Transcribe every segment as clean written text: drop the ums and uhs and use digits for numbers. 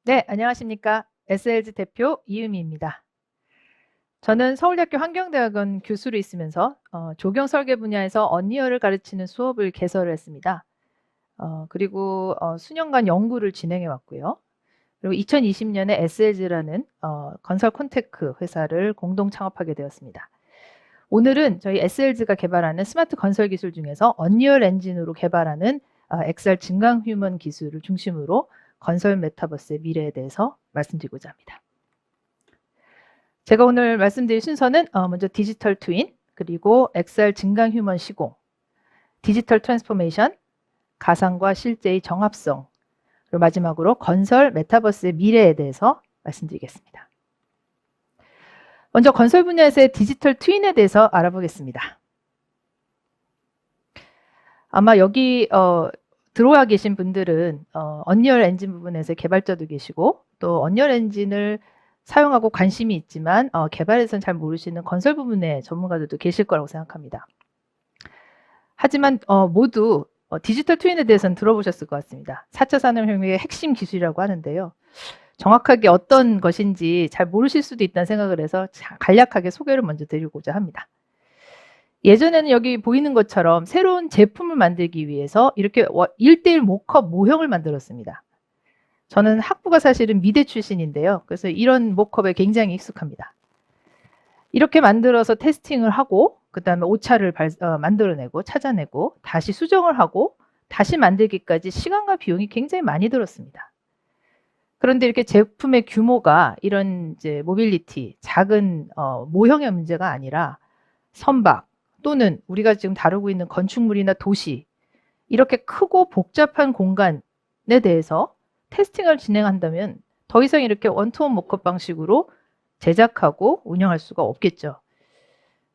네, 안녕하십니까. SLG 대표 이유미입니다. 저는 서울대학교 환경대학원 교수로 있으면서 조경 설계 분야에서 언리얼을 가르치는 수업을 개설을 했습니다. 그리고 수년간 연구를 진행해 왔고요. 그리고 2020년에 SLG라는 건설 콘테크 회사를 공동 창업하게 되었습니다. 오늘은 저희 SLG가 개발하는 스마트 건설 기술 중에서 언리얼 엔진으로 개발하는 XR 증강 휴먼 기술을 중심으로 건설 메타버스의 미래에 대해서 말씀드리고자 합니다. 제가 오늘 말씀드릴 순서는 먼저 디지털 트윈, 그리고 XR 증강 휴먼 시공, 디지털 트랜스포메이션, 가상과 실제의 정합성, 그리고 마지막으로 건설 메타버스의 미래에 대해서 말씀드리겠습니다. 먼저 건설 분야에서의 디지털 트윈에 대해서 알아보겠습니다. 아마 여기 들어와 계신 분들은 언리얼 엔진 부분에서 개발자도 계시고 또 언리얼 엔진을 사용하고 관심이 있지만 개발에서는 잘 모르시는 건설 부분의 전문가들도 계실 거라고 생각합니다. 하지만 모두 디지털 트윈에 대해서는 들어보셨을 것 같습니다. 4차 산업혁명의 핵심 기술이라고 하는데요. 정확하게 어떤 것인지 잘 모르실 수도 있다는 생각을 해서 간략하게 소개를 먼저 드리고자 합니다. 예전에는 여기 보이는 것처럼 새로운 제품을 만들기 위해서 이렇게 1:1 모컵 모형을 만들었습니다. 저는 학부가 사실은 미대 출신인데요. 그래서 이런 모컵에 굉장히 익숙합니다. 이렇게 만들어서 테스팅을 하고 그 다음에 오차를 만들어내고 찾아내고 다시 수정을 하고 다시 만들기까지 시간과 비용이 굉장히 많이 들었습니다. 그런데 이렇게 제품의 규모가 이런 이제 모빌리티, 작은 모형의 문제가 아니라 선박 또는 우리가 지금 다루고 있는 건축물이나 도시 이렇게 크고 복잡한 공간에 대해서 테스팅을 진행한다면 더 이상 이렇게 원투원 모컵 방식으로 제작하고 운영할 수가 없겠죠.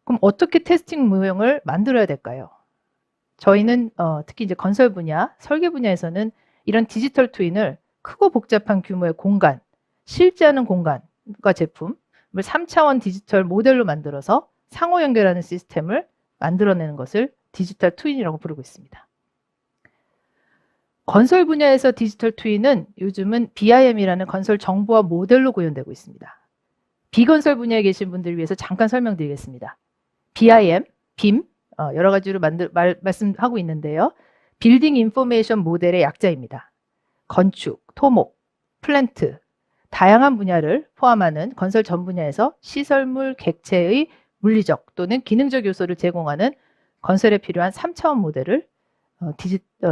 그럼 어떻게 테스팅 모형을 만들어야 될까요? 저희는 특히 이제 건설 분야, 설계 분야에서는 이런 디지털 트윈을 크고 복잡한 규모의 공간, 실제하는 공간과 제품을 3차원 디지털 모델로 만들어서 상호 연결하는 시스템을 만들어내는 것을 디지털 트윈이라고 부르고 있습니다. 건설 분야에서 디지털 트윈은 요즘은 BIM이라는 건설 정보화 모델로 구현되고 있습니다. 비건설 분야에 계신 분들을 위해서 잠깐 설명드리겠습니다. BIM, BIM 여러 가지로 말씀하고 있는데요. 빌딩 인포메이션 모델의 약자입니다. 건축, 토목, 플랜트, 다양한 분야를 포함하는 건설 전 분야에서 시설물 객체의 물리적 또는 기능적 요소를 제공하는 건설에 필요한 3차원 모델을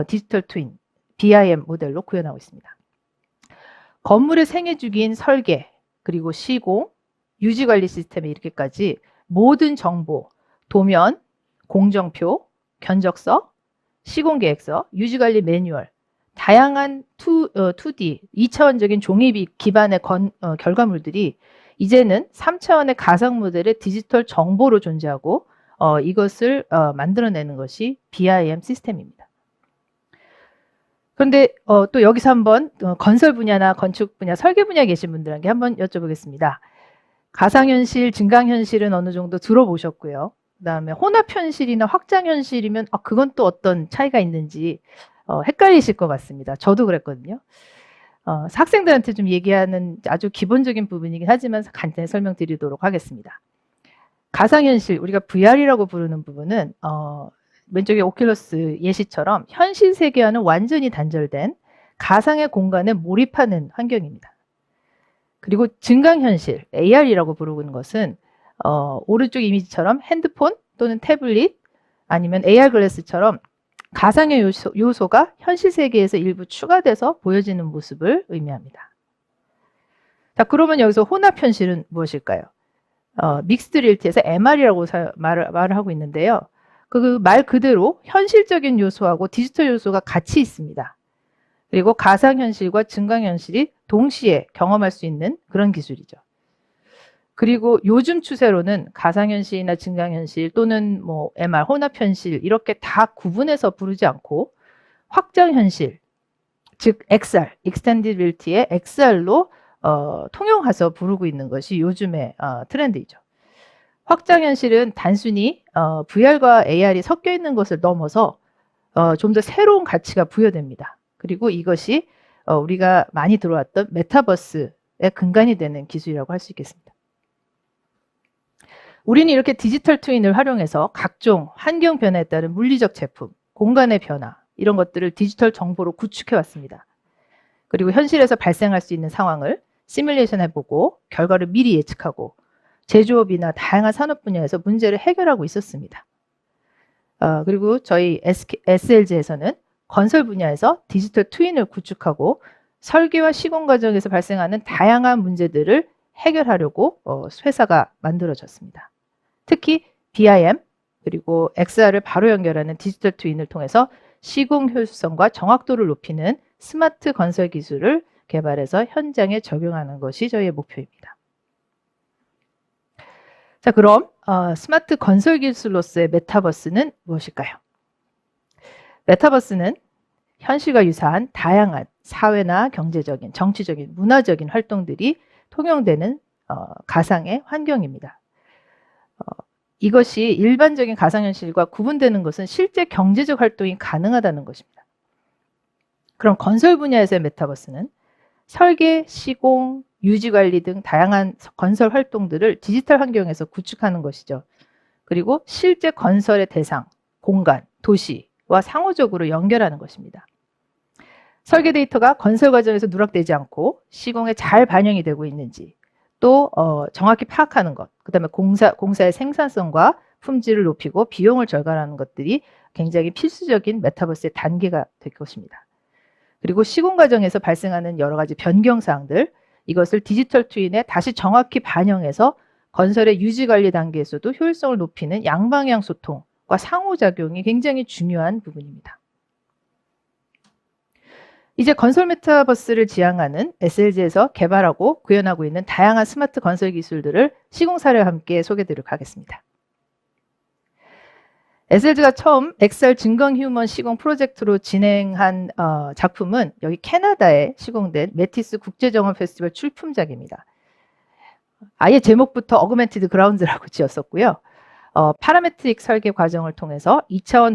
디지털 트윈, BIM 모델로 구현하고 있습니다. 건물의 생애 주기인 설계, 그리고 시공, 유지관리 시스템에 이르기까지 모든 정보, 도면, 공정표, 견적서, 시공계획서, 유지관리 매뉴얼, 다양한 2D, 2차원적인 종이 기반의 결과물들이 이제는 3차원의 가상 모델의 디지털 정보로 존재하고 이것을 만들어내는 것이 BIM 시스템입니다. 그런데 또 여기서 한번 건설 분야나 건축 분야, 설계 분야에 계신 분들에게 한번 여쭤보겠습니다. 가상현실, 증강현실은 어느 정도 들어보셨고요. 그 다음에 혼합현실이나 확장현실이면 그건 또 어떤 차이가 있는지 헷갈리실 것 같습니다. 저도 그랬거든요. 학생들한테 좀 얘기하는 아주 기본적인 부분이긴 하지만 간단히 설명드리도록 하겠습니다. 가상현실, 우리가 VR이라고 부르는 부분은 왼쪽에 오큘러스 예시처럼 현실 세계와는 완전히 단절된 가상의 공간에 몰입하는 환경입니다. 그리고 증강현실, AR이라고 부르는 것은 오른쪽 이미지처럼 핸드폰 또는 태블릿 아니면 AR 글래스처럼 가상의 요소가 현실 세계에서 일부 추가돼서 보여지는 모습을 의미합니다. 자, 그러면 여기서 혼합현실은 무엇일까요? 믹스드 리얼리티에서 MR이라고 말을 하고 있는데요. 그 말 그대로 현실적인 요소하고 디지털 요소가 같이 있습니다. 그리고 가상현실과 증강현실이 동시에 경험할 수 있는 그런 기술이죠. 그리고 요즘 추세로는 가상현실이나 증강현실 또는 뭐 MR, 혼합현실 이렇게 다 구분해서 부르지 않고 확장현실, 즉 XR, Extended Reality의 XR로 통용해서 부르고 있는 것이 요즘의 트렌드이죠. 확장현실은 단순히 VR과 AR이 섞여 있는 것을 넘어서 좀 더 새로운 가치가 부여됩니다. 그리고 이것이 우리가 많이 들어왔던 메타버스의 근간이 되는 기술이라고 할 수 있겠습니다. 우리는 이렇게 디지털 트윈을 활용해서 각종 환경 변화에 따른 물리적 제품, 공간의 변화 이런 것들을 디지털 정보로 구축해 왔습니다. 그리고 현실에서 발생할 수 있는 상황을 시뮬레이션 해보고 결과를 미리 예측하고 제조업이나 다양한 산업 분야에서 문제를 해결하고 있었습니다. 그리고 저희 SLG에서는 건설 분야에서 디지털 트윈을 구축하고 설계와 시공 과정에서 발생하는 다양한 문제들을 해결하려고 회사가 만들어졌습니다. 특히 BIM 그리고 XR을 바로 연결하는 디지털 트윈을 통해서 시공 효율성과 정확도를 높이는 스마트 건설 기술을 개발해서 현장에 적용하는 것이 저희의 목표입니다. 자, 그럼 스마트 건설 기술로서의 메타버스는 무엇일까요? 메타버스는 현실과 유사한 다양한 사회나 경제적인, 정치적인, 문화적인 활동들이 통용되는 가상의 환경입니다. 이것이 일반적인 가상현실과 구분되는 것은 실제 경제적 활동이 가능하다는 것입니다. 그럼 건설 분야에서의 메타버스는 설계, 시공, 유지관리 등 다양한 건설 활동들을 디지털 환경에서 구축하는 것이죠. 그리고 실제 건설의 대상, 공간, 도시와 상호적으로 연결하는 것입니다. 설계 데이터가 건설 과정에서 누락되지 않고 시공에 잘 반영이 되고 있는지 또 정확히 파악하는 것, 그 다음에 공사의 생산성과 품질을 높이고 비용을 절감하는 것들이 굉장히 필수적인 메타버스의 단계가 될 것입니다. 그리고 시공 과정에서 발생하는 여러 가지 변경사항들, 이것을 디지털 트윈에 다시 정확히 반영해서 건설의 유지관리 단계에서도 효율성을 높이는 양방향 소통과 상호작용이 굉장히 중요한 부분입니다. 이제 건설 메타버스를 지향하는 SLG에서 개발하고 구현하고 있는 다양한 스마트 건설 기술들을 시공 사례와 함께 소개드리도록 하겠습니다. SLG가 처음 XR 증강 휴먼 시공 프로젝트로 진행한 작품은 여기 캐나다에 시공된 메티스 국제정원 페스티벌 출품작입니다. 아예 제목부터 어그멘티드 그라운드라고 지었었고요. 파라메트릭 설계 과정을 통해서 2차원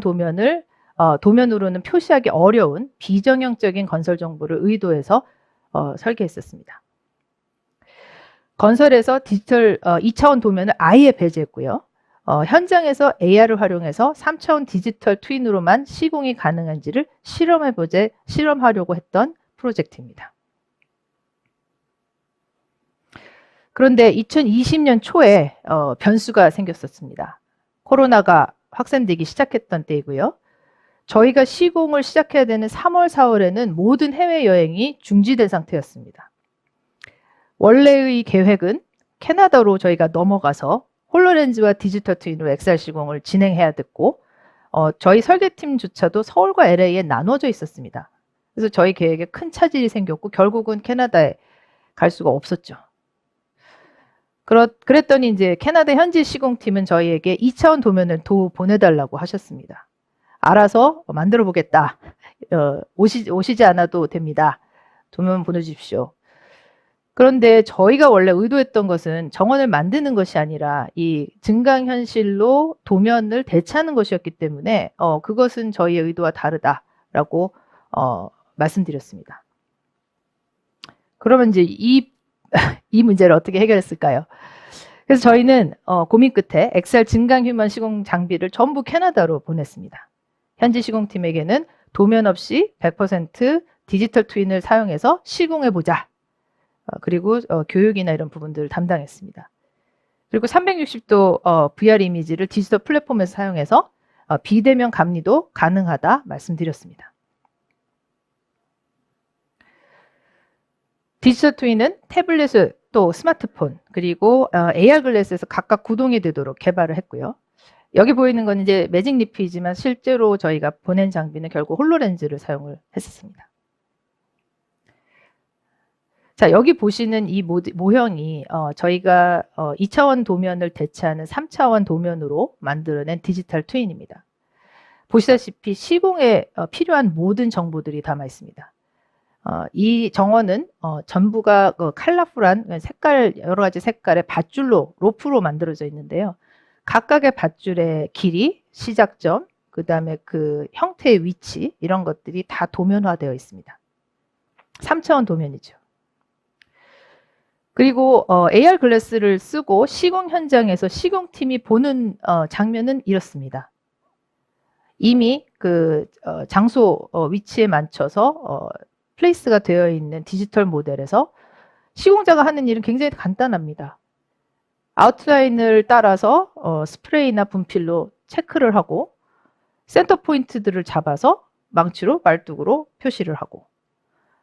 도면으로는 표시하기 어려운 비정형적인 건설 정보를 의도해서 설계했었습니다. 건설에서 디지털 2차원 도면을 아예 배제했고요. 현장에서 AR을 활용해서 3차원 디지털 트윈으로만 시공이 가능한지를 실험하려고 했던 프로젝트입니다. 그런데 2020년 초에 변수가 생겼었습니다. 코로나가 확산되기 시작했던 때이고요. 저희가 시공을 시작해야 되는 3월, 4월에는 모든 해외여행이 중지된 상태였습니다. 원래의 계획은 캐나다로 저희가 넘어가서 홀로렌즈와 디지털 트윈으로 XR 시공을 진행해야 됐고 저희 설계팀조차도 서울과 LA에 나눠져 있었습니다. 그래서 저희 계획에 큰 차질이 생겼고 결국은 캐나다에 갈 수가 없었죠. 그랬더니 이제 캐나다 현지 시공팀은 저희에게 2차원 도면을 보내달라고 하셨습니다. 알아서 만들어 보겠다. 오시지 않아도 됩니다. 도면 보내주십시오. 그런데 저희가 원래 의도했던 것은 정원을 만드는 것이 아니라 이 증강현실로 도면을 대체하는 것이었기 때문에 그것은 저희의 의도와 다르다라고 말씀드렸습니다. 그러면 이제 이 문제를 어떻게 해결했을까요? 그래서 저희는 고민 끝에 XR 증강 휴먼 시공 장비를 전부 캐나다로 보냈습니다. 현지 시공팀에게는 도면 없이 100% 디지털 트윈을 사용해서 시공해보자. 그리고 교육이나 이런 부분들을 담당했습니다. 그리고 360도 VR 이미지를 디지털 플랫폼에서 사용해서 비대면 감리도 가능하다 말씀드렸습니다. 디지털 트윈은 태블릿 또 스마트폰 그리고 AR 글래스에서 각각 구동이 되도록 개발을 했고요. 여기 보이는 건 이제 매직 리프이지만 실제로 저희가 보낸 장비는 결국 홀로렌즈를 사용을 했었습니다. 자, 여기 보시는 이 모형이 저희가 2차원 도면을 대체하는 3차원 도면으로 만들어낸 디지털 트윈입니다. 보시다시피 시공에 필요한 모든 정보들이 담아 있습니다. 이 정원은 전부가 컬러풀한 여러 가지 색깔의 밧줄로 로프로 만들어져 있는데요. 각각의 밧줄의 길이, 시작점, 그 다음에 그 형태의 위치 이런 것들이 다 도면화되어 있습니다. 3차원 도면이죠. 그리고 AR 글래스를 쓰고 시공 현장에서 시공팀이 보는 장면은 이렇습니다. 이미 그 장소 위치에 맞춰서 플레이스가 되어 있는 디지털 모델에서 시공자가 하는 일은 굉장히 간단합니다. 아웃라인을 따라서 스프레이나 분필로 체크를 하고 센터 포인트들을 잡아서 망치로 말뚝으로 표시를 하고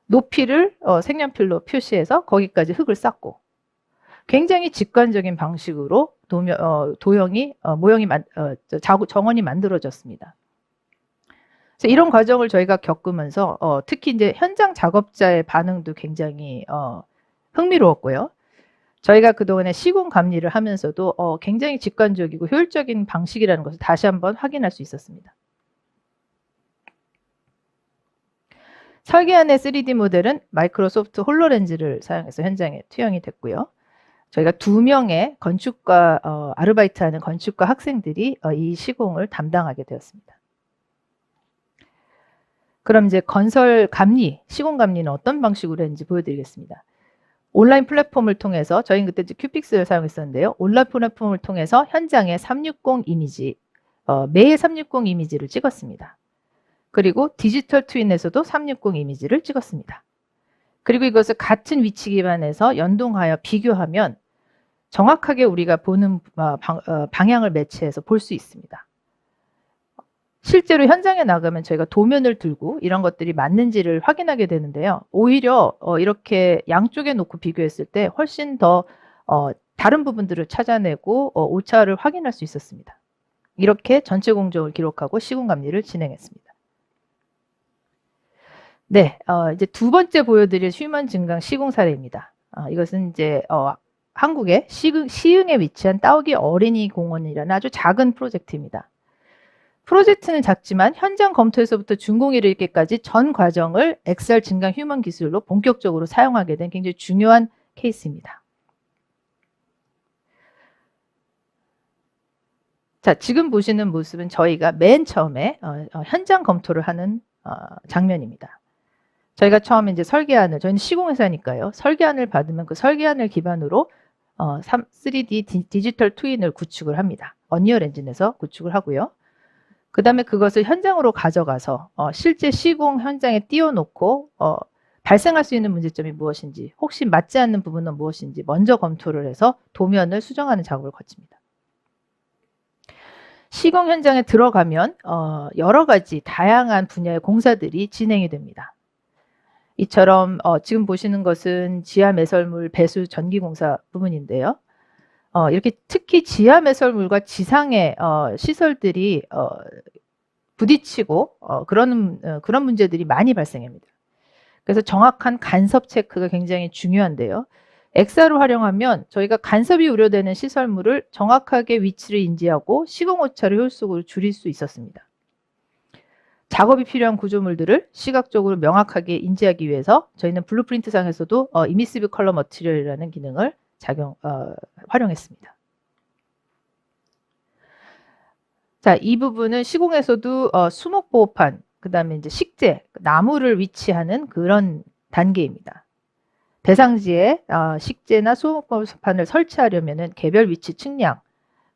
높이를 색연필로 표시해서 거기까지 흙을 쌓고 굉장히 직관적인 방식으로 정원이 만들어졌습니다. 그래서 이런 과정을 저희가 겪으면서 특히 이제 현장 작업자의 반응도 굉장히 흥미로웠고요. 저희가 그동안에 시공 감리를 하면서도 굉장히 직관적이고 효율적인 방식이라는 것을 다시 한번 확인할 수 있었습니다. 설계안의 3D 모델은 마이크로소프트 홀로렌즈를 사용해서 현장에 투영이 됐고요. 저희가 2명의 건축과 아르바이트하는 건축과 학생들이 이 시공을 담당하게 되었습니다. 그럼 이제 건설 감리, 시공 감리는 어떤 방식으로 했는지 보여드리겠습니다. 온라인 플랫폼을 통해서 저희는 그때 이제 큐픽스를 사용했었는데요. 온라인 플랫폼을 통해서 현장에 360 이미지, 매일 360 이미지를 찍었습니다. 그리고 디지털 트윈에서도 360 이미지를 찍었습니다. 그리고 이것을 같은 위치 기반에서 연동하여 비교하면 정확하게 우리가 보는 방향을 매치해서 볼 수 있습니다. 실제로 현장에 나가면 저희가 도면을 들고 이런 것들이 맞는지를 확인하게 되는데요. 오히려 이렇게 양쪽에 놓고 비교했을 때 훨씬 더 다른 부분들을 찾아내고 오차를 확인할 수 있었습니다. 이렇게 전체 공정을 기록하고 시공 감리를 진행했습니다. 네, 이제 두 번째 보여드릴 휴먼 증강 시공 사례입니다. 이것은 이제 한국의 시흥에 위치한 따오기 어린이 공원이라는 아주 작은 프로젝트입니다. 프로젝트는 작지만 현장 검토에서부터 준공에 이르기까지 전 과정을 XR 증강 휴먼 기술로 본격적으로 사용하게 된 굉장히 중요한 케이스입니다. 자, 지금 보시는 모습은 저희가 맨 처음에 현장 검토를 하는 장면입니다. 저희가 처음에 이제 설계안을, 저희는 시공회사니까요. 설계안을 받으면 그 설계안을 기반으로 3D 디지털 트윈을 구축을 합니다. 언리얼 엔진에서 구축을 하고요. 그 다음에 그것을 현장으로 가져가서 실제 시공 현장에 띄워놓고 발생할 수 있는 문제점이 무엇인지, 혹시 맞지 않는 부분은 무엇인지 먼저 검토를 해서 도면을 수정하는 작업을 거칩니다. 시공 현장에 들어가면 여러 가지 다양한 분야의 공사들이 진행이 됩니다. 이처럼 지금 보시는 것은 지하 매설물 배수 전기공사 부분인데요. 이렇게 특히 지하 매설물과 지상의 시설들이 부딪히고 그런 문제들이 많이 발생합니다. 그래서 정확한 간섭 체크가 굉장히 중요한데요. XR을 활용하면 저희가 간섭이 우려되는 시설물을 정확하게 위치를 인지하고 시공 오차를 효율적으로 줄일 수 있었습니다. 작업이 필요한 구조물들을 시각적으로 명확하게 인지하기 위해서 저희는 블루프린트상에서도 이미시브 컬러 머티리얼이라는 기능을 활용했습니다. 자, 이 부분은 시공에서도 수목보호판, 그 다음에 이제 식재, 나무를 위치하는 그런 단계입니다. 대상지에 식재나 수목보호판을 설치하려면은 개별 위치 측량,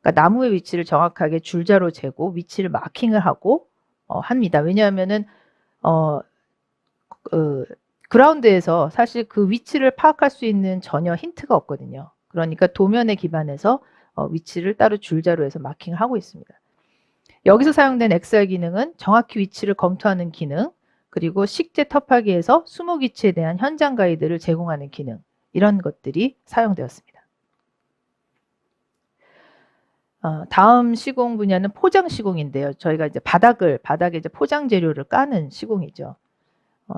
그러니까 나무의 위치를 정확하게 줄자로 재고 위치를 마킹을 하고 합니다. 왜냐하면은 그라운드에서 사실 그 위치를 파악할 수 있는 전혀 힌트가 없거든요. 그러니까 도면에 기반해서 위치를 따로 줄자로 해서 마킹을 하고 있습니다. 여기서 사용된 XR 기능은 정확히 위치를 검토하는 기능, 그리고 식재 터파기에서 수목 위치에 대한 현장 가이드를 제공하는 기능, 이런 것들이 사용되었습니다. 다음 시공 분야는 포장 시공인데요. 저희가 이제 바닥에 이제 포장 재료를 까는 시공이죠.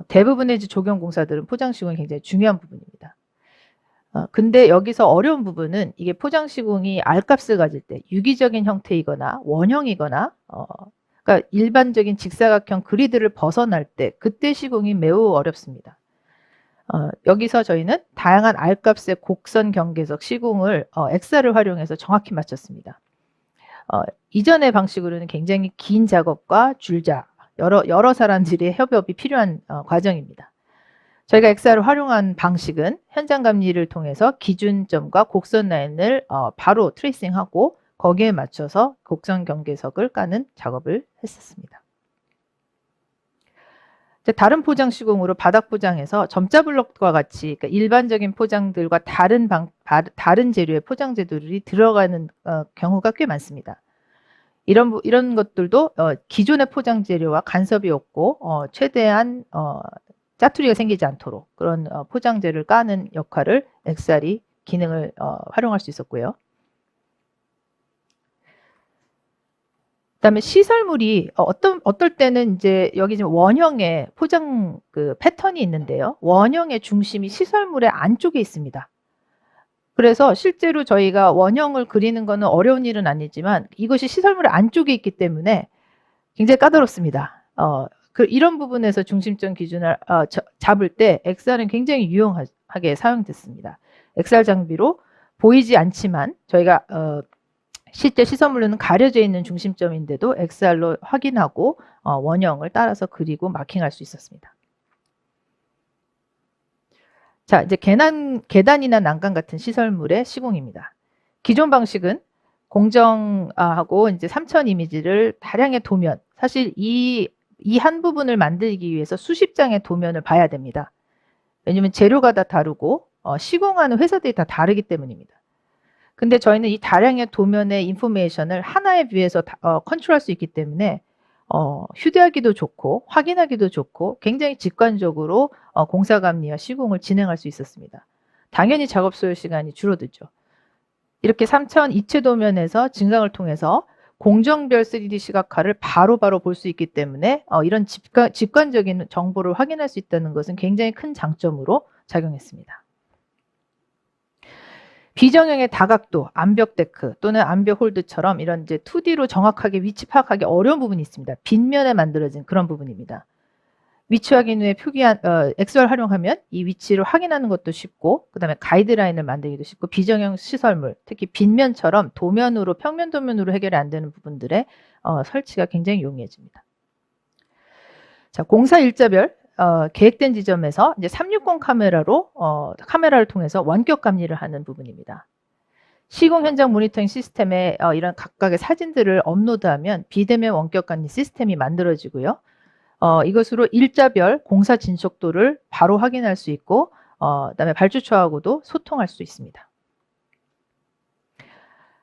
대부분의 이제 조경 공사들은 포장 시공이 굉장히 중요한 부분입니다. 근데 여기서 어려운 부분은 이게 포장 시공이 R값을 가질 때 유기적인 형태이거나 원형이거나 그러니까 일반적인 직사각형 그리드를 벗어날 때 그때 시공이 매우 어렵습니다. 여기서 저희는 다양한 R값의 곡선 경계석 시공을 XR을 활용해서 정확히 맞췄습니다. 이전의 방식으로는 굉장히 긴 작업과 줄자, 여러 사람들의 협업이 필요한 과정입니다. 저희가 엑셀을 활용한 방식은 현장 감리를 통해서 기준점과 곡선 라인을 바로 트레이싱하고 거기에 맞춰서 곡선 경계석을 까는 작업을 했었습니다. 다른 포장 시공으로 바닥 포장에서 점자 블럭과 같이 그러니까 일반적인 포장들과 다른 재료의 포장 재료들이 들어가는 경우가 꽤 많습니다. 이런 것들도 기존의 포장 재료와 간섭이 없고 최대한 짜투리가 생기지 않도록 그런 포장 재료를 까는 역할을 엑셀이 기능을 활용할 수 있었고요. 그다음에 시설물이 어떨 때는 이제 여기 지금 원형의 포장 그 패턴이 있는데요. 원형의 중심이 시설물의 안쪽에 있습니다. 그래서 실제로 저희가 원형을 그리는 거는 어려운 일은 아니지만 이것이 시설물의 안쪽에 있기 때문에 굉장히 까다롭습니다. 이런 부분에서 중심점 기준을 잡을 때 엑셀은 굉장히 유용하게 사용됐습니다. 엑셀 장비로 보이지 않지만 저희가 실제 시설물로는 가려져 있는 중심점인데도 엑셀로 확인하고 원형을 따라서 그리고 마킹할 수 있었습니다. 자, 이제 계단이나 난간 같은 시설물의 시공입니다. 기존 방식은 공정하고 이제 3천 이미지를 다량의 도면, 사실 이 한 부분을 만들기 위해서 수십 장의 도면을 봐야 됩니다. 왜냐면 재료가 다 다르고 시공하는 회사들이 다 다르기 때문입니다. 근데 저희는 이 다량의 도면의 인포메이션을 하나의 뷰에서 컨트롤할 수 있기 때문에 휴대하기도 좋고 확인하기도 좋고 굉장히 직관적으로 공사 감리와 시공을 진행할 수 있었습니다. 당연히 작업 소요 시간이 줄어들죠. 이렇게 3천 이체 도면에서 증강을 통해서 공정별 3D 시각화를 바로바로 볼 수 있기 때문에 이런 직관적인 정보를 확인할 수 있다는 것은 굉장히 큰 장점으로 작용했습니다. 비정형의 다각도, 암벽 데크 또는 암벽 홀드처럼 이런 이제 2D로 정확하게 위치 파악하기 어려운 부분이 있습니다. 빗면에 만들어진 그런 부분입니다. 위치 확인 후에 엑셀 활용하면 이 위치를 확인하는 것도 쉽고 그 다음에 가이드라인을 만들기도 쉽고 비정형 시설물, 특히 빗면처럼 평면 도면으로 해결이 안 되는 부분들의 설치가 굉장히 용이해집니다. 자, 공사 일자별 계획된 지점에서 이제 360 카메라를 통해서 원격 감리를 하는 부분입니다. 시공 현장 모니터링 시스템에 이런 각각의 사진들을 업로드하면 비대면 원격 감리 시스템이 만들어지고요. 이것으로 일자별 공사 진척도를 바로 확인할 수 있고 그다음에 발주처하고도 소통할 수 있습니다.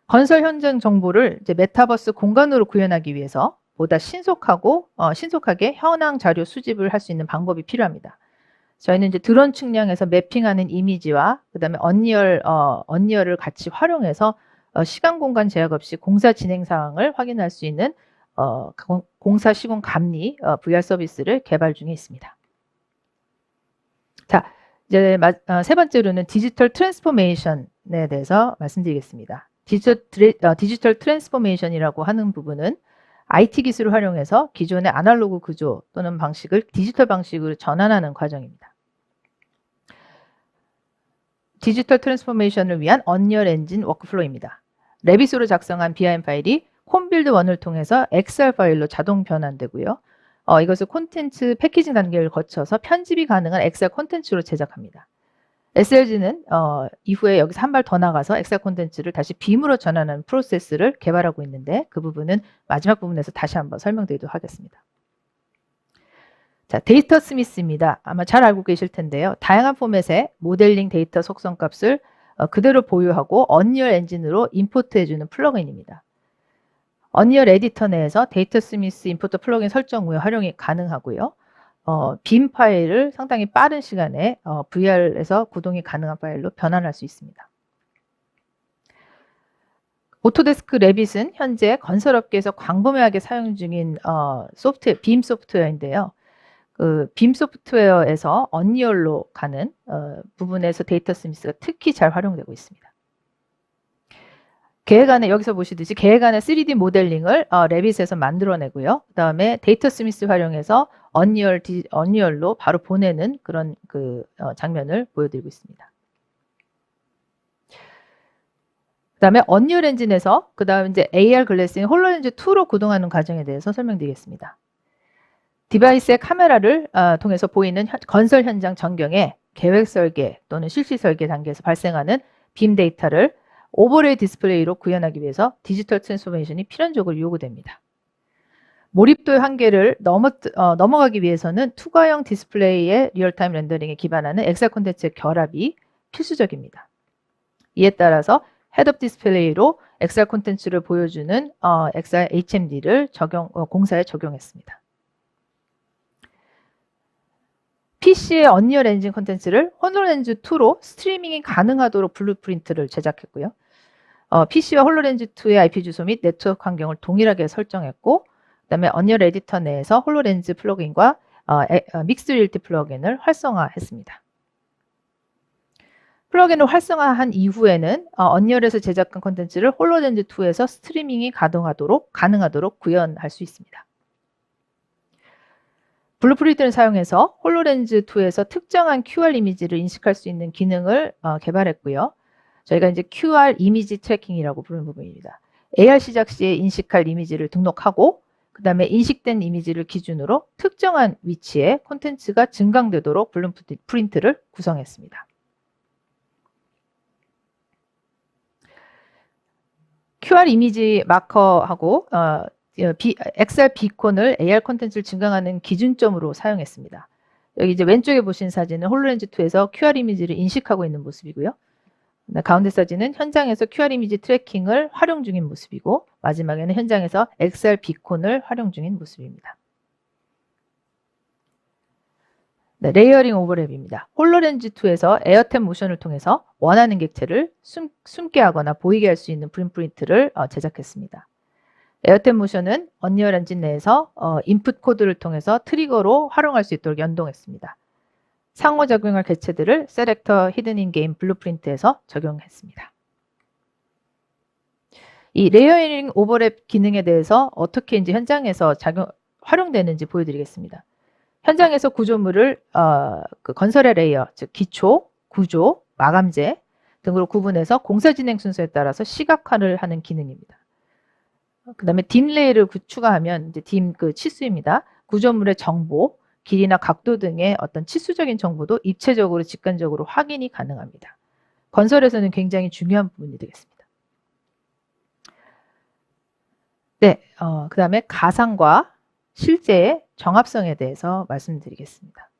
건설 현장 정보를 이제 메타버스 공간으로 구현하기 위해서 보다 신속하게 현황 자료 수집을 할 수 있는 방법이 필요합니다. 저희는 이제 드론 측량에서 매핑하는 이미지와 그다음에 언리얼을 같이 활용해서 시간 공간 제약 없이 공사 진행 상황을 확인할 수 있는 공사 시공 감리 VR 서비스를 개발 중에 있습니다. 자, 이제 세 번째로는 디지털 트랜스포메이션에 대해서 말씀드리겠습니다. 디지털 트랜스포메이션이라고 하는 부분은 IT 기술을 활용해서 기존의 아날로그 구조 또는 방식을 디지털 방식으로 전환하는 과정입니다. 디지털 트랜스포메이션을 위한 언리얼 엔진 워크플로우입니다. 레빗으로 작성한 BIM 파일이 콘빌드1을 통해서 엑셀 파일로 자동 변환되고요. 이것을 콘텐츠 패키징 단계를 거쳐서 편집이 가능한 엑셀 콘텐츠로 제작합니다. SLG는 이후에 여기서 한 발 더 나가서 엑셀 콘텐츠를 다시 빔으로 전환하는 프로세스를 개발하고 있는데 그 부분은 마지막 부분에서 다시 한번 설명드리도록 하겠습니다. 자, 데이터 스미스입니다. 아마 잘 알고 계실 텐데요. 다양한 포맷의 모델링 데이터 속성값을 그대로 보유하고 언리얼 엔진으로 임포트해주는 플러그인입니다. 언리얼 에디터 내에서 데이터 스미스 임포트 플러그인 설정 후에 활용이 가능하고요. 빔 파일을 상당히 빠른 시간에 VR에서 구동이 가능한 파일로 변환할 수 있습니다. 오토데스크 레빗은 현재 건설업계에서 광범위하게 사용 중인 빔 소프트웨어인데요. 빔 소프트웨어에서 언리얼로 가는 부분에서 데이터 스미스가 특히 잘 활용되고 있습니다. 여기서 보시듯이 계획안의 3D 모델링을 레빗에서 만들어내고요. 그 다음에 데이터 스미스 활용해서 언리얼로 바로 보내는 그런 장면을 보여드리고 있습니다. 그 다음에 언리얼 엔진에서 그 다음에 이제 AR 글래스인 홀로렌즈 2로 구동하는 과정에 대해서 설명드리겠습니다. 디바이스의 카메라를 통해서 보이는 건설 현장 전경에 계획 설계 또는 실시 설계 단계에서 발생하는 빔 데이터를 오버레이 디스플레이로 구현하기 위해서 디지털 트랜스포메이션이 필연적으로 요구됩니다. 몰입도의 한계를 넘어가기 위해서는 투과형 디스플레이의 리얼타임 렌더링에 기반하는 엑셀 콘텐츠의 결합이 필수적입니다. 이에 따라서 헤드업 디스플레이로 엑셀 콘텐츠를 보여주는 엑셀 HMD를 공사에 적용했습니다. PC의 언리얼 엔진 콘텐츠를 홀로렌즈 2로 스트리밍이 가능하도록 블루프린트를 제작했고요. PC와 홀로렌즈 2의 IP 주소 및 네트워크 환경을 동일하게 설정했고, 그 다음에 언리얼 에디터 내에서 홀로렌즈 플러그인과 믹스드 리얼티 플러그인을 활성화했습니다. 플러그인을 활성화한 이후에는 언리얼에서 제작한 콘텐츠를 홀로렌즈 2에서 스트리밍이 가능하도록 구현할 수 있습니다. 블루프린트를 사용해서 홀로렌즈 2에서 특정한 QR 이미지를 인식할 수 있는 기능을 개발했고요. 저희가 이제 QR 이미지 트래킹이라고 부르는 부분입니다. AR 시작 시에 인식할 이미지를 등록하고 그 다음에 인식된 이미지를 기준으로 특정한 위치에 콘텐츠가 증강되도록 블루프린트를 구성했습니다. QR 이미지 마커하고 엑셀 비콘을 AR 콘텐츠를 증강하는 기준점으로 사용했습니다. 여기 이제 왼쪽에 보신 사진은 홀로렌즈 2에서 QR 이미지를 인식하고 있는 모습이고요. 가운데 사진은 현장에서 QR 이미지 트래킹을 활용 중인 모습이고, 마지막에는 현장에서 엑셀 비콘을 활용 중인 모습입니다. 네, 레이어링 오버랩입니다. 홀로렌즈 2에서 에어탭 모션을 통해서 원하는 객체를 숨게 하거나 보이게 할 수 있는 블루프린트를 제작했습니다. 에어탭 모션은 언리얼 엔진 내에서 인풋 코드를 통해서 트리거로 활용할 수 있도록 연동했습니다. 상호작용할 객체들을 셀렉터 히든 인 게임 블루프린트에서 적용했습니다. 이 레이어링 오버랩 기능에 대해서 어떻게 이제 현장에서 활용되는지 보여드리겠습니다. 현장에서 구조물을 그 건설의 레이어, 즉 기초, 구조, 마감재 등으로 구분해서 공사 진행 순서에 따라서 시각화를 하는 기능입니다. 그 다음에 딤 레이를 추가하면 이제 딤 그 치수입니다. 구조물의 정보, 길이나 각도 등의 어떤 치수적인 정보도 입체적으로 직관적으로 확인이 가능합니다. 건설에서는 굉장히 중요한 부분이 되겠습니다. 네, 그 다음에 가상과 실제의 정합성에 대해서 말씀드리겠습니다.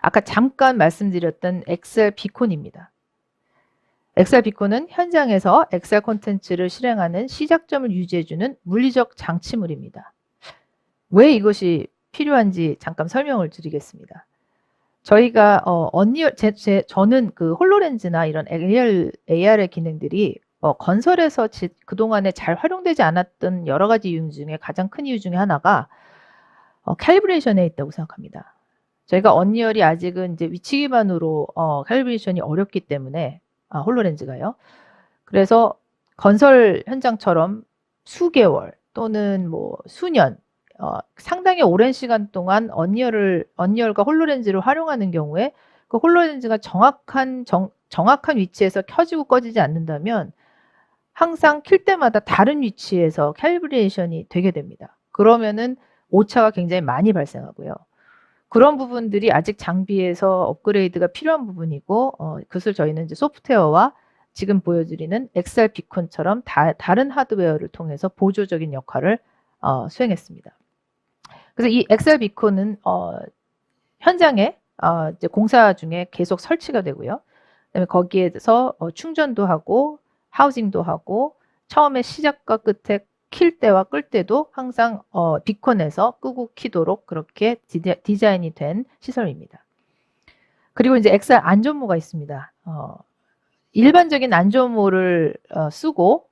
아까 잠깐 말씀드렸던 엑셀 비콘입니다. 엑셀 비콘은 현장에서 엑셀 콘텐츠를 실행하는 시작점을 유지해주는 물리적 장치물입니다. 왜 이것이 필요한지 잠깐 설명을 드리겠습니다. 저희가 저는 그 홀로렌즈나 이런 AR의 기능들이 건설에서 그동안에 잘 활용되지 않았던 여러 가지 이유 중에 가장 큰 이유 중에 하나가 캘리브레이션에 있다고 생각합니다. 저희가 언리얼이 아직은 이제 위치 기반으로 캘리브레이션이 어렵기 때문에 홀로렌즈가요. 그래서 건설 현장처럼 수개월 또는 뭐 수년 상당히 오랜 시간 동안 언리얼과 홀로렌즈를 활용하는 경우에 그 홀로렌즈가 정확한 위치에서 켜지고 꺼지지 않는다면 항상 킬 때마다 다른 위치에서 캘리브레이션이 되게 됩니다. 그러면은 오차가 굉장히 많이 발생하고요. 그런 부분들이 아직 장비에서 업그레이드가 필요한 부분이고 그것을 저희는 이제 소프트웨어와 지금 보여드리는 엑셀 비콘처럼 다른 하드웨어를 통해서 보조적인 역할을 수행했습니다. 그래서 이 엑셀 비콘은 현장에 이제 공사 중에 계속 설치가 되고요. 그다음에 거기에서 충전도 하고 하우징도 하고 처음에 시작과 끝에 킬 때와 끌 때도 항상 비콘에서 끄고 키도록 그렇게 디자인이 된 시설입니다. 그리고 이제 엑셀 안전모가 있습니다. 일반적인 안전모를 쓰고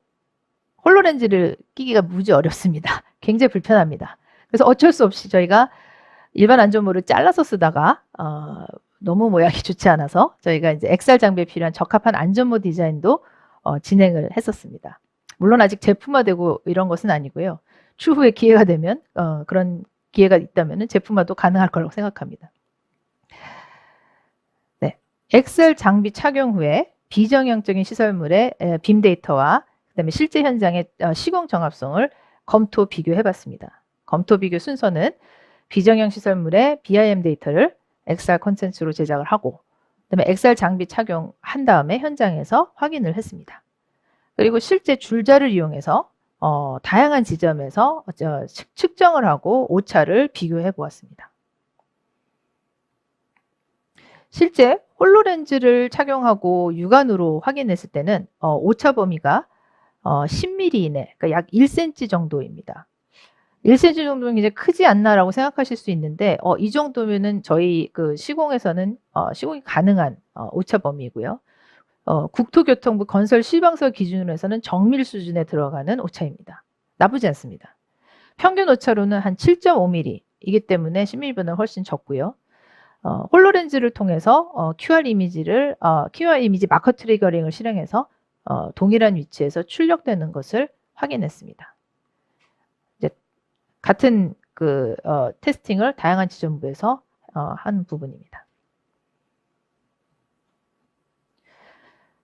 홀로렌즈를 끼기가 무지 어렵습니다. 굉장히 불편합니다. 그래서 어쩔 수 없이 저희가 일반 안전모를 잘라서 쓰다가 너무 모양이 좋지 않아서 저희가 이제 엑셀 장비에 필요한 적합한 안전모 디자인도 진행을 했었습니다. 물론 아직 제품화되고 이런 것은 아니고요. 추후에 기회가 되면 그런 기회가 있다면 제품화도 가능할 거라고 생각합니다. 네, 엑셀 장비 착용 후에 비정형적인 시설물의 빔 데이터와 그다음에 실제 현장의 시공 정합성을 검토 비교해 봤습니다. 검토 비교 순서는 비정형 시설물의 BIM 데이터를 XR 콘텐츠로 제작을 하고 그다음에 XR 장비 착용한 다음에 현장에서 확인을 했습니다. 그리고 실제 줄자를 이용해서 다양한 지점에서 측정을 하고 오차를 비교해 보았습니다. 실제 홀로렌즈를 착용하고 육안으로 확인했을 때는 오차 범위가 10mm 이내, 그러니까 약 1cm 정도입니다. 1cm 정도는 이제 크지 않나라고 생각하실 수 있는데 이 정도면은 저희 그 시공에서는 시공이 가능한 오차 범위이고요. 국토교통부 건설 시방서 기준으로 해서는 정밀 수준에 들어가는 오차입니다. 나쁘지 않습니다. 평균 오차로는 한 7.5mm이기 때문에 10mm보다는 훨씬 적고요. 홀로렌즈를 통해서 QR 이미지 마커 트리거링을 실행해서 동일한 위치에서 출력되는 것을 확인했습니다. 이제 같은 테스팅을 다양한 지점부에서 한 부분입니다.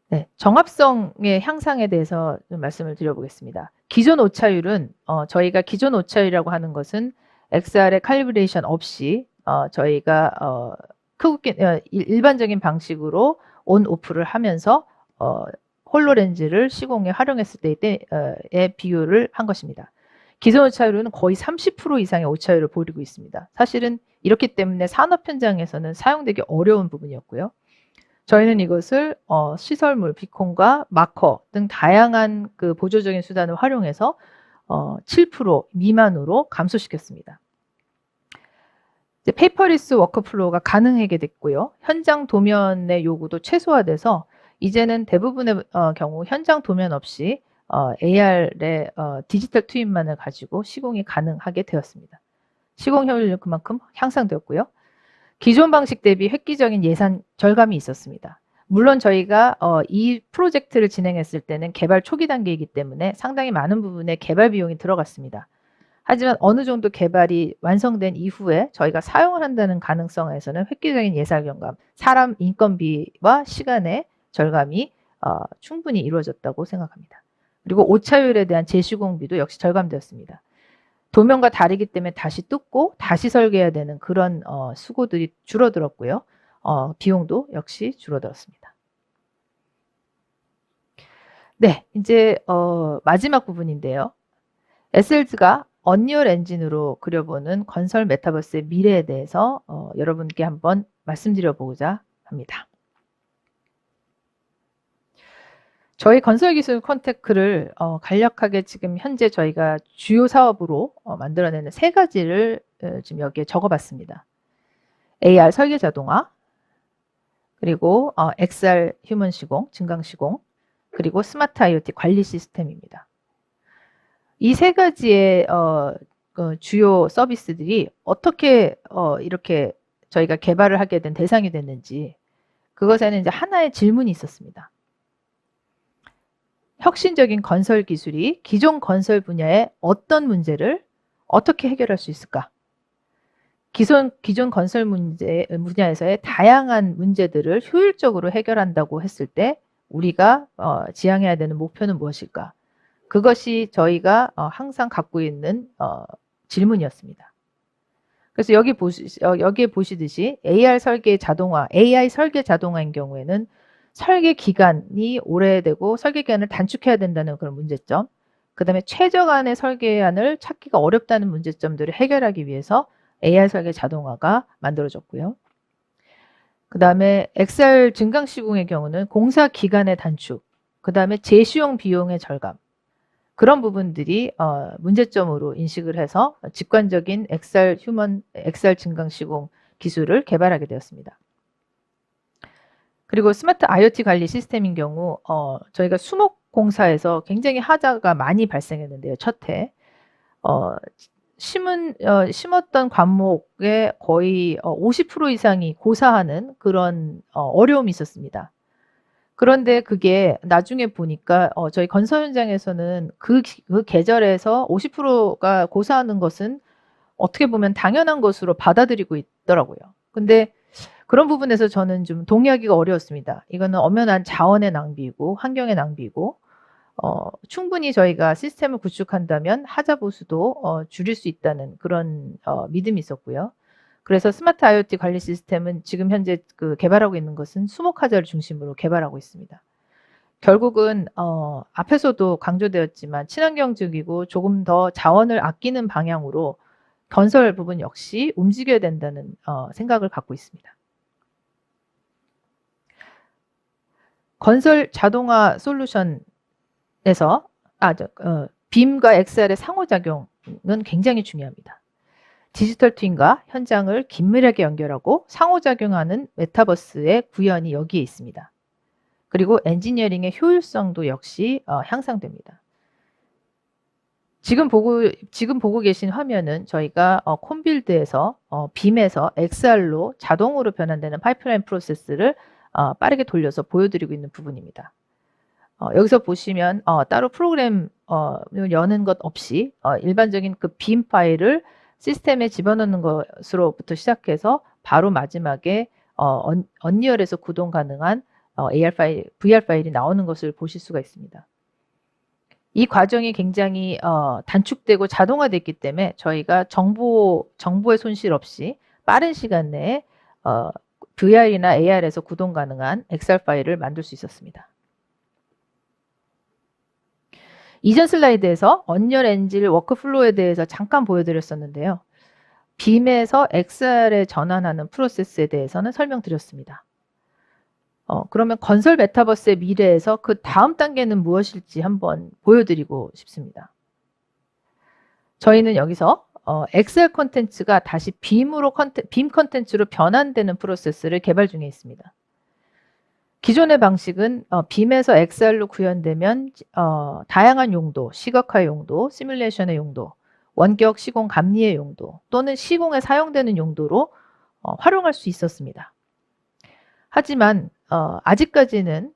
네, 정합성의 향상에 대해서 좀 말씀을 드려보겠습니다. 기존 오차율은 저희가 기존 오차율이라고 하는 것은 XR의 칼리브레이션 없이 저희가 일반적인 방식으로 온 오프를 하면서 홀로렌즈를 시공에 활용했을 때의 비교를 한 것입니다. 기존 오차율은 거의 30% 이상의 오차율을 보이고 있습니다. 사실은 이렇기 때문에 산업 현장에서는 사용되기 어려운 부분이었고요. 저희는 이것을 시설물, 비콘과 마커 등 다양한 그 보조적인 수단을 활용해서 7% 미만으로 감소시켰습니다. 이제 페이퍼리스 워크플로우가 가능하게 됐고요. 현장 도면의 요구도 최소화돼서 이제는 대부분의 경우 현장 도면 없이 AR의 디지털 투입만을 가지고 시공이 가능하게 되었습니다. 시공 효율은 그만큼 향상되었고요. 기존 방식 대비 획기적인 예산 절감이 있었습니다. 물론 저희가 이 프로젝트를 진행했을 때는 개발 초기 단계이기 때문에 상당히 많은 부분에 개발 비용이 들어갔습니다. 하지만 어느 정도 개발이 완성된 이후에 저희가 사용을 한다는 가능성에서는 획기적인 예산 절감, 사람 인건비와 시간의 절감이 충분히 이루어졌다고 생각합니다. 그리고 오차율에 대한 재시공비도 역시 절감되었습니다. 도면과 다르기 때문에 다시 뜯고 다시 설계해야 되는 그런 수고들이 줄어들었고요. 비용도 역시 줄어들었습니다. 네, 이제 마지막 부분인데요. SLG가 언리얼 엔진으로 그려보는 건설 메타버스의 미래에 대해서 여러분께 한번 말씀드려보고자 합니다. 저희 건설기술 컨테크를 간략하게 지금 현재 저희가 주요 사업으로 만들어내는 3가지를 지금 여기에 적어봤습니다. AR 설계 자동화, 그리고 XR 휴먼 시공, 증강 시공, 그리고 스마트 IoT 관리 시스템입니다. 이 3가지의 주요 서비스들이 어떻게 이렇게 저희가 개발을 하게 된 대상이 됐는지 그것에는 이제 하나의 질문이 있었습니다. 혁신적인 건설 기술이 기존 건설 분야의 어떤 문제를 어떻게 해결할 수 있을까? 기존 건설 분야에서의 다양한 문제들을 효율적으로 해결한다고 했을 때 우리가 지향해야 되는 목표는 무엇일까? 그것이 저희가 항상 갖고 있는 질문이었습니다. 그래서 여기에 보시듯이 AI 설계 자동화인 경우에는 설계 기간이 오래되고 설계 기간을 단축해야 된다는 그런 문제점, 그 다음에 최저간의 설계안을 찾기가 어렵다는 문제점들을 해결하기 위해서 AI 설계 자동화가 만들어졌고요. 그 다음에 XR 증강 시공의 경우는 공사 기간의 단축, 그 다음에 재시용 비용의 절감, 그런 부분들이 문제점으로 인식을 해서 직관적인 XR 증강 시공 기술을 개발하게 되었습니다. 그리고 스마트 IoT 관리 시스템인 경우 저희가 수목공사에서 굉장히 하자가 많이 발생했는데요. 첫 해 심었던 관목의 거의 50% 이상이 고사하는 그런 어려움이 있었습니다. 그런데 그게 나중에 보니까 저희 건설 현장에서는 그 계절에서 50%가 고사하는 것은 어떻게 보면 당연한 것으로 받아들이고 있더라고요. 근데 그런 부분에서 저는 좀 동의하기가 어려웠습니다. 이거는 엄연한 자원의 낭비이고 환경의 낭비이고 충분히 저희가 시스템을 구축한다면 하자 보수도 줄일 수 있다는 그런 믿음이 있었고요. 그래서 스마트 IoT 관리 시스템은 지금 현재 개발하고 있는 것은 수목하자를 중심으로 개발하고 있습니다. 결국은 앞에서도 강조되었지만 친환경적이고 조금 더 자원을 아끼는 방향으로 건설 부분 역시 움직여야 된다는 생각을 갖고 있습니다. 건설 자동화 솔루션에서 빔과 XR의 상호작용은 굉장히 중요합니다. 디지털 트윈과 현장을 긴밀하게 연결하고 상호작용하는 메타버스의 구현이 여기에 있습니다. 그리고 엔지니어링의 효율성도 역시 향상됩니다. 지금 보고 계신 화면은 저희가 콤빌드에서 빔에서 XR로 자동으로 변환되는 파이프라인 프로세스를 빠르게 돌려서 보여드리고 있는 부분입니다. 여기서 보시면 따로 프로그램 여는 것 없이 일반적인 그 빔 파일을 시스템에 집어넣는 것으로부터 시작해서 바로 마지막에 언리얼에서 구동 가능한 AR 파일, VR 파일이 나오는 것을 보실 수가 있습니다. 이 과정이 굉장히 단축되고 자동화됐기 때문에 저희가 정보의 손실 없이 빠른 시간 내에 VR이나 AR에서 구동 가능한 XR 파일을 만들 수 있었습니다. 이전 슬라이드에서 언리얼 엔진 워크플로우에 대해서 잠깐 보여드렸었는데요. 빔에서 XR에 전환하는 프로세스에 대해서는 설명드렸습니다. 그러면 건설 메타버스의 미래에서 그 다음 단계는 무엇일지 한번 보여드리고 싶습니다. 저희는 여기서 XR 콘텐츠가 다시 빔 콘텐츠로 변환되는 프로세스를 개발 중에 있습니다. 기존의 방식은 빔에서 XR로 구현되면 다양한 용도, 시각화 용도, 시뮬레이션의 용도, 원격 시공 감리의 용도 또는 시공에 사용되는 용도로 활용할 수 있었습니다. 하지만 아직까지는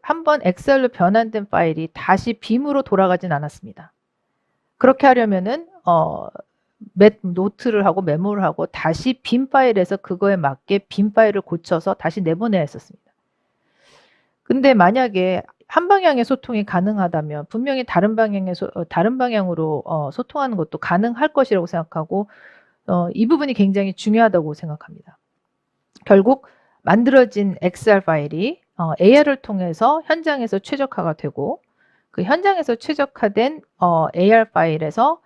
한번 XR로 변환된 파일이 다시 빔으로 돌아가진 않았습니다. 그렇게 하려면은 노트를 하고 메모를 하고 다시 빔 파일에서 그거에 맞게 빔 파일을 고쳐서 다시 내보내야 했었습니다. 근데 만약에 한 방향의 소통이 가능하다면 분명히 다른 방향으로 소통하는 것도 가능할 것이라고 생각하고 이 부분이 굉장히 중요하다고 생각합니다. 결국 만들어진 XR 파일이 AR을 통해서 현장에서 최적화가 되고 그 현장에서 최적화된 AR 파일에서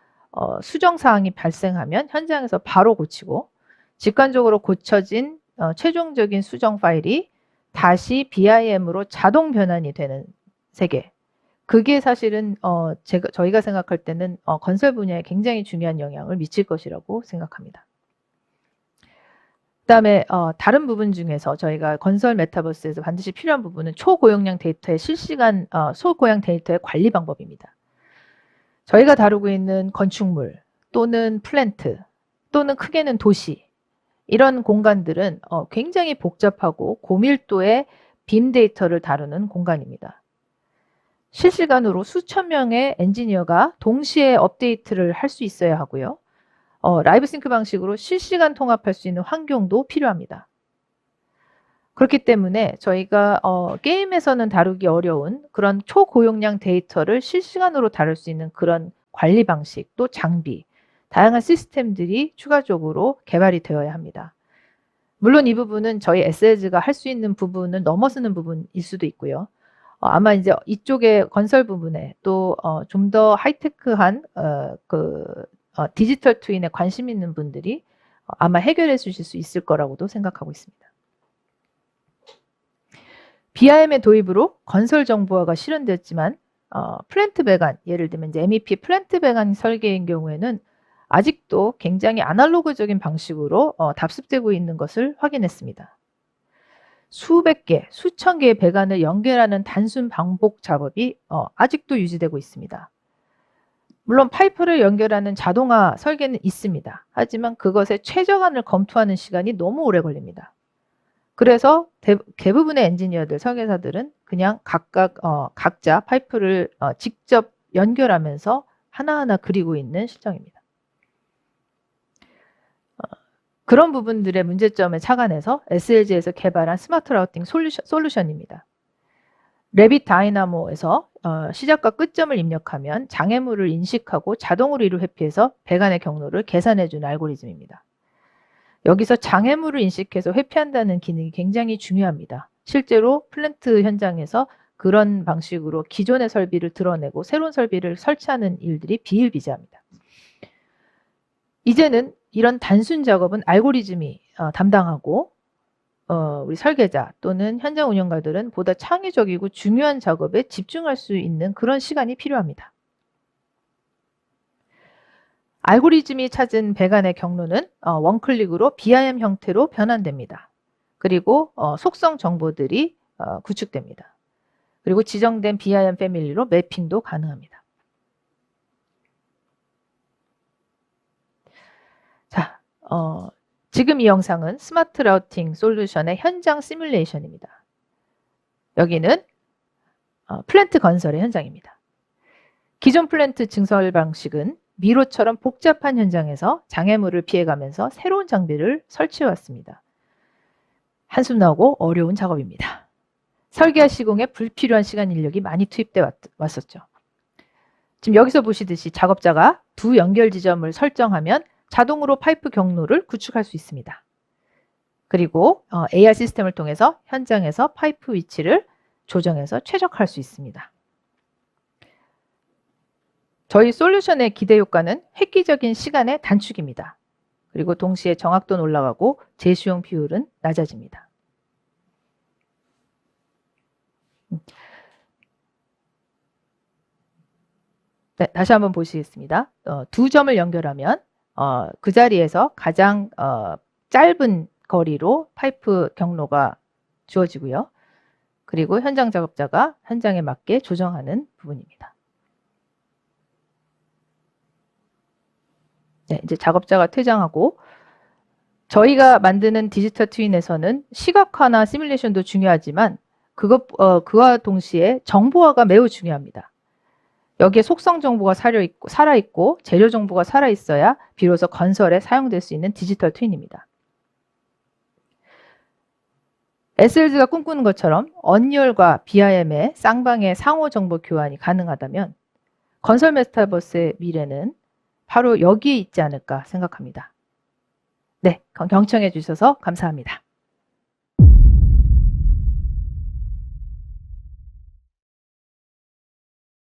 수정사항이 발생하면 현장에서 바로 고치고 직관적으로 고쳐진 최종적인 수정 파일이 다시 BIM으로 자동 변환이 되는 세계. 그게 사실은 저희가 생각할 때는 건설 분야에 굉장히 중요한 영향을 미칠 것이라고 생각합니다. 그다음에 다른 부분 중에서 저희가 건설 메타버스에서 반드시 필요한 부분은 초고용량 데이터의 실시간 소고양 데이터의 관리 방법입니다. 저희가 다루고 있는 건축물 또는 플랜트 또는 크게는 도시 이런 공간들은 굉장히 복잡하고 고밀도의 빔 데이터를 다루는 공간입니다. 실시간으로 수천 명의 엔지니어가 동시에 업데이트를 할 수 있어야 하고요. 라이브 싱크 방식으로 실시간 통합할 수 있는 환경도 필요합니다. 그렇기 때문에 저희가 게임에서는 다루기 어려운 그런 초고용량 데이터를 실시간으로 다룰 수 있는 그런 관리 방식 또 장비, 다양한 시스템들이 추가적으로 개발이 되어야 합니다. 물론 이 부분은 저희 SLG가 할 수 있는 부분을 넘어서는 부분일 수도 있고요. 아마 이제 이쪽의 건설 부분에 또 좀 더 하이테크한 디지털 트윈에 관심 있는 분들이 아마 해결해 주실 수 있을 거라고도 생각하고 있습니다. BIM의 도입으로 건설 정보화가 실현됐지만 플랜트 배관, 예를 들면 이제 MEP 플랜트 배관 설계인 경우에는 아직도 굉장히 아날로그적인 방식으로 답습되고 있는 것을 확인했습니다. 수백 개, 수천 개의 배관을 연결하는 단순 반복 작업이 아직도 유지되고 있습니다. 물론 파이프를 연결하는 자동화 설계는 있습니다. 하지만 그것의 최적안을 검토하는 시간이 너무 오래 걸립니다. 그래서 대부분의 엔지니어들, 설계사들은 그냥 각자 파이프를 직접 연결하면서 하나하나 그리고 있는 실정입니다. 그런 부분들의 문제점을 착안해서 SLG에서 개발한 스마트 라우팅 솔루션입니다. 레빗 다이나모에서 시작과 끝점을 입력하면 장애물을 인식하고 자동으로 이를 회피해서 배관의 경로를 계산해주는 알고리즘입니다. 여기서 장애물을 인식해서 회피한다는 기능이 굉장히 중요합니다. 실제로 플랜트 현장에서 그런 방식으로 기존의 설비를 드러내고 새로운 설비를 설치하는 일들이 비일비재합니다. 이제는 이런 단순 작업은 알고리즘이 담당하고 우리 설계자 또는 현장 운영가들은 보다 창의적이고 중요한 작업에 집중할 수 있는 그런 시간이 필요합니다. 알고리즘이 찾은 배관의 경로는 원클릭으로 BIM 형태로 변환됩니다. 그리고 속성 정보들이 구축됩니다. 그리고 지정된 BIM 패밀리로 매핑도 가능합니다. 자, 지금 이 영상은 스마트 라우팅 솔루션의 현장 시뮬레이션입니다. 여기는 플랜트 건설의 현장입니다. 기존 플랜트 증설 방식은 미로처럼 복잡한 현장에서 장애물을 피해가면서 새로운 장비를 설치해왔습니다. 한숨 나오고 어려운 작업입니다. 설계와 시공에 불필요한 시간 인력이 많이 투입돼 왔었죠. 지금 여기서 보시듯이 작업자가 두 연결 지점을 설정하면 자동으로 파이프 경로를 구축할 수 있습니다. 그리고 AR 시스템을 통해서 현장에서 파이프 위치를 조정해서 최적화할 수 있습니다. 저희 솔루션의 기대 효과는 획기적인 시간의 단축입니다. 그리고 동시에 정확도는 올라가고 재수용 비율은 낮아집니다. 네, 다시 한번 보시겠습니다. 두 점을 연결하면 그 자리에서 가장 짧은 거리로 파이프 경로가 주어지고요. 그리고 현장 작업자가 현장에 맞게 조정하는 부분입니다. 네, 이제 작업자가 퇴장하고 저희가 만드는 디지털 트윈에서는 시각화나 시뮬레이션도 중요하지만 그와 동시에 정보화가 매우 중요합니다. 여기에 속성 정보가 살아있고 재료 정보가 살아있어야 비로소 건설에 사용될 수 있는 디지털 트윈입니다. SLG가 꿈꾸는 것처럼 언리얼과 BIM의 쌍방의 상호 정보 교환이 가능하다면 건설 메타버스의 미래는 바로 여기에 있지 않을까 생각합니다. 네, 경청해 주셔서 감사합니다.